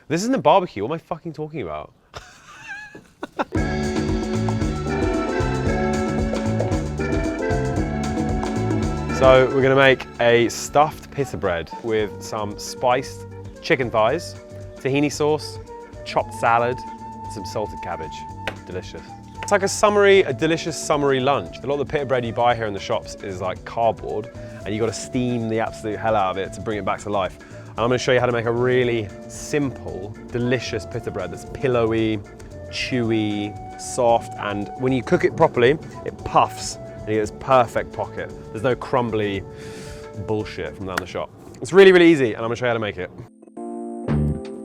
This isn't a barbecue, what am I fucking talking about? So we're gonna make a stuffed pita bread with some spiced chicken thighs, tahini sauce, chopped salad, and some salted cabbage. Delicious. It's like a delicious summery lunch. A lot of the pita bread you buy here in the shops is like cardboard, and you gotta steam the absolute hell out of it to bring it back to life. And I'm gonna show you how to make a really simple, delicious pita bread that's pillowy, chewy, soft, and when you cook it properly, it puffs. And you get this perfect pocket. There's no crumbly bullshit from down the shop. It's really, really easy, and I'm gonna show you how to make it.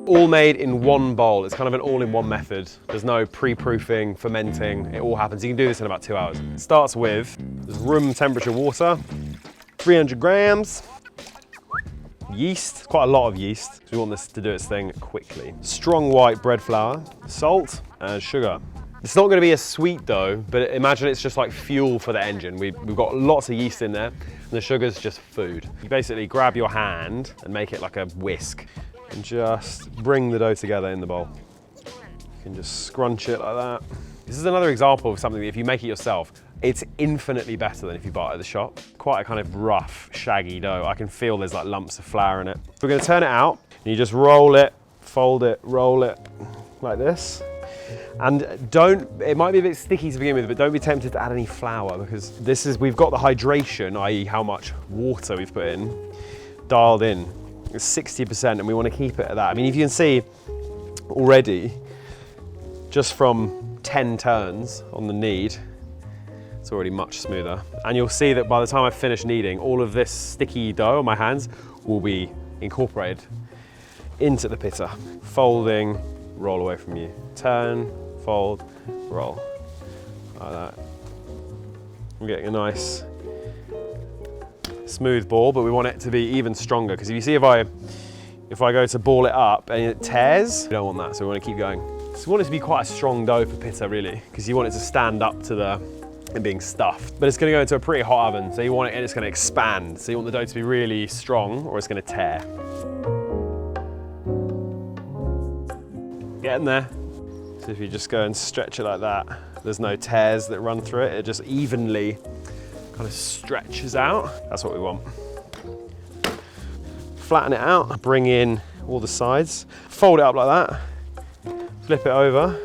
All made in one bowl. It's kind of an all-in-one method. There's no pre-proofing, fermenting. It all happens. You can do this in about 2 hours. It starts with room temperature water, 300 grams, yeast, quite a lot of yeast, so we want this to do its thing quickly. Strong white bread flour, salt, and sugar. It's not going to be a sweet dough, but imagine it's just like fuel for the engine. We've got lots of yeast in there, and the sugar's just food. You basically grab your hand and make it like a whisk, and just bring the dough together in the bowl. You can just scrunch it like that. This is another example of something that if you make it yourself, it's infinitely better than if you buy it at the shop. Quite a kind of rough, shaggy dough. I can feel there's like lumps of flour in it. We're going to turn it out, and you just roll it, fold it, roll it like this. And it might be a bit sticky to begin with, but don't be tempted to add any flour, because we've got the hydration, i.e. how much water we've put in, dialed in. It's 60%, and we want to keep it at that. I mean, if you can see already, just from 10 turns on the knead, it's already much smoother. And you'll see that by the time I finish kneading, all of this sticky dough on my hands will be incorporated into the pita. Folding, roll away from you. Turn, fold, roll. Like that. I'm getting a nice smooth ball, but we want it to be even stronger, because if you see if I go to ball it up and it tears, we don't want that, so we want to keep going. So we want it to be quite a strong dough for pita, really, because you want it to stand up to it being stuffed. But it's going to go into a pretty hot oven, so you want it, and it's going to expand. So you want the dough to be really strong, or it's going to tear. Get in there. So if you just go and stretch it like that, there's no tears that run through it. It just evenly kind of stretches out. That's what we want. Flatten it out, bring in all the sides, fold it up like that, flip it over,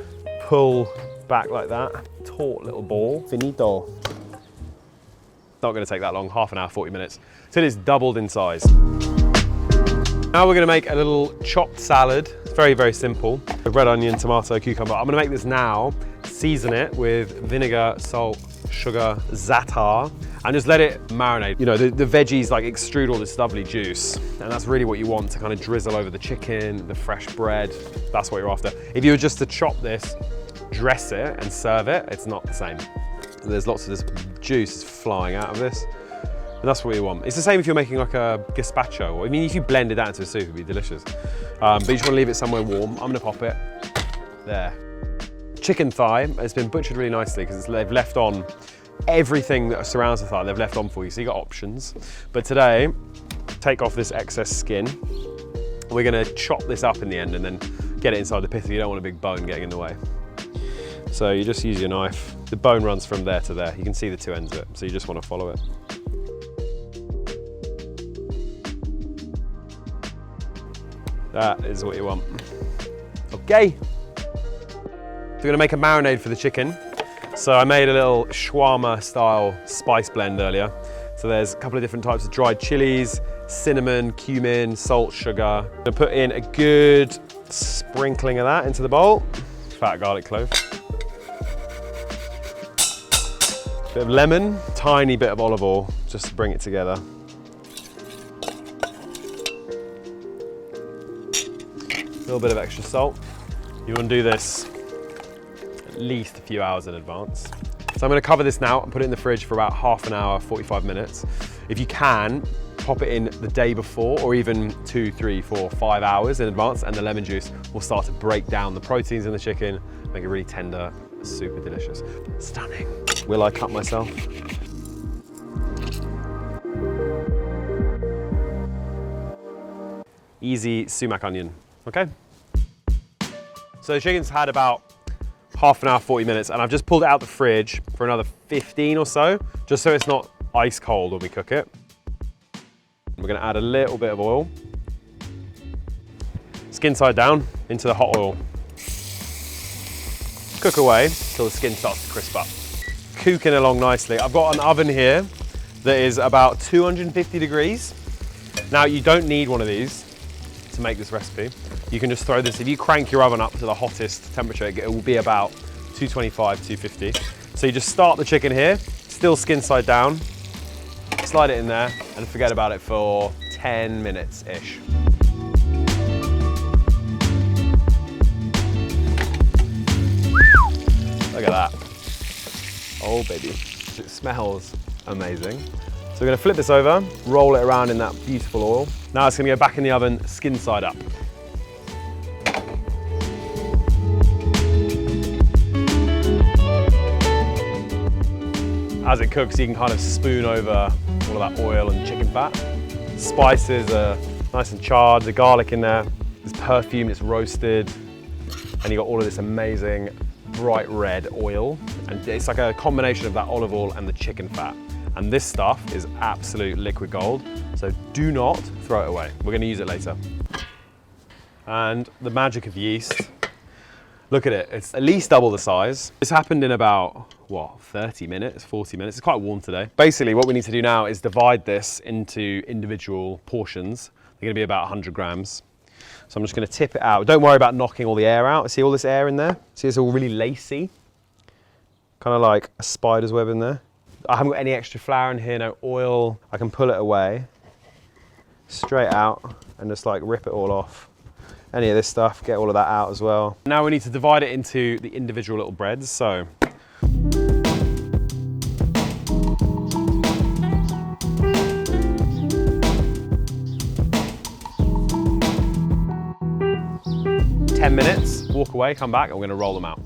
pull back like that. Taut little ball. Finito. Not going to take that long, half an hour, 40 minutes, till it's doubled in size. Now we're going to make a little chopped salad. It's very, very simple. Red onion, tomato, cucumber. I'm going to make this now, season it with vinegar, salt, sugar, za'atar, and just let it marinate. You know, the veggies like extrude all this lovely juice, and that's really what you want to kind of drizzle over the chicken, the fresh bread. That's what you're after. If you were just to chop this, dress it, and serve it, it's not the same. There's lots of this juice flying out of this. And that's what you want. It's the same if you're making like a gazpacho. I mean, if you blended that into a soup, it'd be delicious. But you just want to leave it somewhere warm. I'm gonna pop it there. Chicken thigh, it's been butchered really nicely because they've left on everything that surrounds the thigh, they've left on for you, so you got options. But today, take off this excess skin. We're gonna chop this up in the end and then get it inside the pita. You don't want a big bone getting in the way. So you just use your knife. The bone runs from there to there. You can see the two ends of it, so you just want to follow it. That is what you want. Okay. So we're gonna make a marinade for the chicken. So I made a little shawarma style spice blend earlier. So there's a couple of different types of dried chilies, cinnamon, cumin, salt, sugar. I'm gonna put in a good sprinkling of that into the bowl. Fat garlic clove. Bit of lemon, tiny bit of olive oil, just to bring it together. A little bit of extra salt. You want to do this at least a few hours in advance. So I'm going to cover this now and put it in the fridge for about half an hour, 45 minutes. If you can, pop it in the day before, or even 2, 3, 4, 5 hours in advance, and the lemon juice will start to break down the proteins in the chicken, make it really tender, super delicious. Stunning. Will I cut myself? Easy sumac onion, okay? So the chicken's had about half an hour, 40 minutes, and I've just pulled it out the fridge for another 15 or so, just so it's not ice cold when we cook it. We're gonna add a little bit of oil. Skin side down into the hot oil. Cook away till the skin starts to crisp up. Cooking along nicely. I've got an oven here that is about 250 degrees. Now you don't need one of these to make this recipe. You can just throw this, if you crank your oven up to the hottest temperature, it will be about 225, 250. So you just start the chicken here, still skin side down, slide it in there and forget about it for 10 minutes-ish. Look at that. Oh baby, it smells amazing. So we're gonna flip this over, roll it around in that beautiful oil. Now it's gonna go back in the oven, skin side up. As it cooks, you can kind of spoon over all of that oil and chicken fat. Spices are nice and charred, the garlic in there, there's perfume, it's roasted, and you got all of this amazing bright red oil. And it's like a combination of that olive oil and the chicken fat. And this stuff is absolute liquid gold, so do not throw it away. We're gonna use it later. And the magic of yeast. Look at it, it's at least double the size. This happened in about, what, 30 minutes, 40 minutes? It's quite warm today. Basically, what we need to do now is divide this into individual portions. They're gonna be about 100 grams. So I'm just gonna tip it out. Don't worry about knocking all the air out. See all this air in there? See, it's all really lacy. Kind of like a spider's web in there. I haven't got any extra flour in here, no oil. I can pull it away, straight out, and just like rip it all off. Any of this stuff, get all of that out as well. Now we need to divide it into the individual little breads, so. 10 minutes, walk away, come back, and we're gonna roll them out.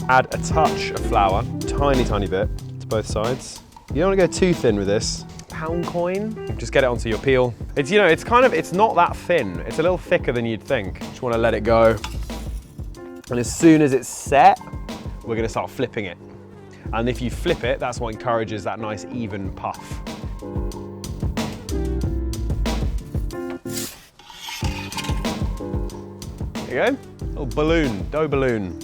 Add a touch of flour, tiny, tiny bit, to both sides. You don't wanna go too thin with this. Pound coin, just get it onto your peel. It's, you know, it's kind of, it's not that thin. It's a little thicker than you'd think. Just wanna let it go. And as soon as it's set, we're gonna start flipping it. And if you flip it, that's what encourages that nice even puff. There you go, little balloon, dough balloon.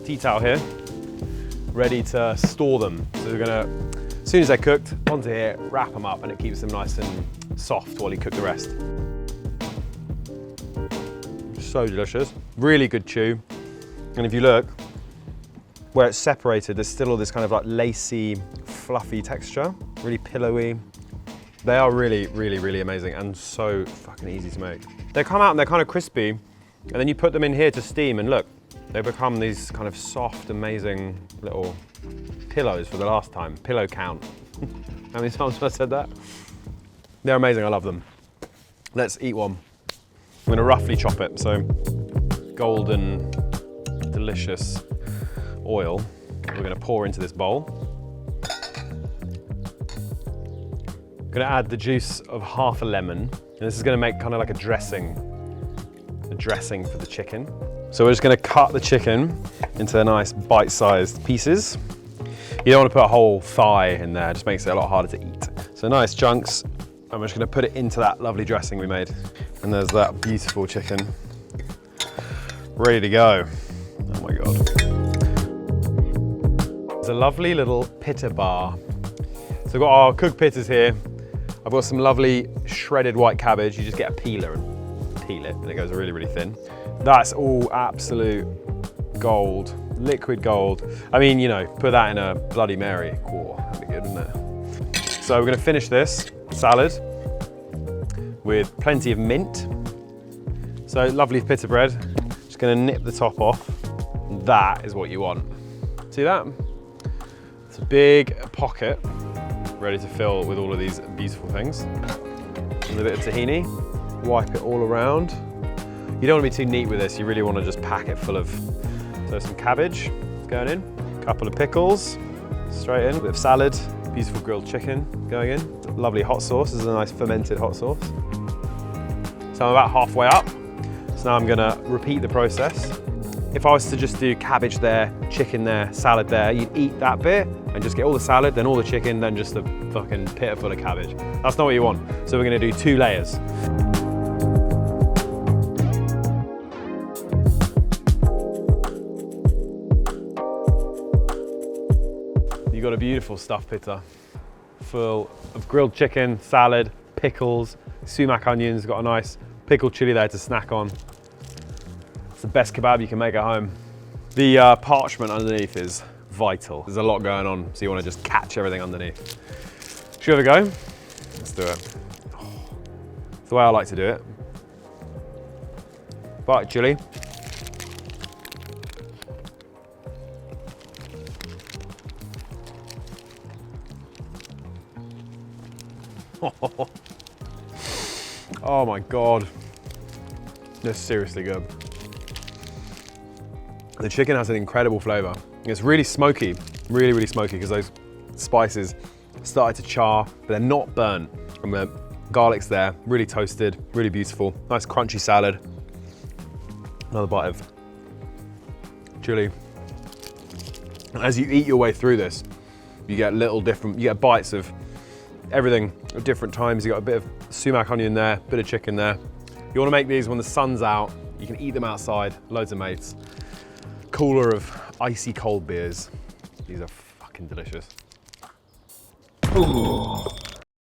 Tea towel here, ready to store them. So we're gonna, as soon as they're cooked, onto here, wrap them up, and it keeps them nice and soft while you cook the rest. So delicious, really good chew. And if you look, where it's separated, there's still all this kind of like lacy, fluffy texture, really pillowy. They are really, really, really amazing and so fucking easy to make. They come out and they're kind of crispy, and then you put them in here to steam, and look, they become these kind of soft, amazing little pillows for the last time. Pillow count. How many times have I said that? They're amazing, I love them. Let's eat one. I'm gonna roughly chop it, so golden, delicious oil we're gonna pour into this bowl. I'm gonna add the juice of half a lemon, and this is gonna make kind of like a dressing for the chicken. So we're just gonna cut the chicken into nice bite-sized pieces. You don't wanna put a whole thigh in there, it just makes it a lot harder to eat. So nice chunks, and we're just gonna put it into that lovely dressing we made. And there's that beautiful chicken, ready to go. Oh my God. There's a lovely little pita bar. So we've got our cooked pitas here. I've got some lovely shredded white cabbage. You just get a peeler and peel it, and it goes really, really thin. That's all absolute gold, liquid gold. I mean, you know, put that in a Bloody Mary. Oh, that'd be good, wouldn't it? So we're gonna finish this salad with plenty of mint. So lovely pita bread. Just gonna nip the top off. That is what you want. See that? It's a big pocket ready to fill with all of these beautiful things. And a bit of tahini, wipe it all around. You don't want to be too neat with this, you really want to just pack it full of, so some cabbage going in, a couple of pickles, straight in, a bit of salad, beautiful grilled chicken going in, lovely hot sauce, this is a nice fermented hot sauce. So I'm about halfway up, So now I'm gonna repeat the process. If I was to just do cabbage there, chicken there, salad there, you'd eat that bit and just get all the salad, then all the chicken, then just a fucking pita full of cabbage. That's not what you want. So we're gonna do 2 layers. You got a beautiful stuffed pita, full of grilled chicken, salad, pickles, sumac onions, got a nice pickled chili there to snack on. It's the best kebab you can make at home. The parchment underneath is vital. There's a lot going on, so you want to just catch everything underneath. Should we have a go? Let's do it. It's the way I like to do it. Bite chili. Oh my God. That's seriously good. The chicken has an incredible flavor. It's really smoky, really, really smoky because those spices started to char, but they're not burnt. And the garlic's there, really toasted, really beautiful. Nice crunchy salad. Another bite of chili. And as you eat your way through this, you get you get bites of everything at different times. You got a bit of sumac onion there, bit of chicken there. You want to make these when the sun's out. You can eat them outside, loads of mates. Cooler of icy cold beers. These are fucking delicious. Ooh.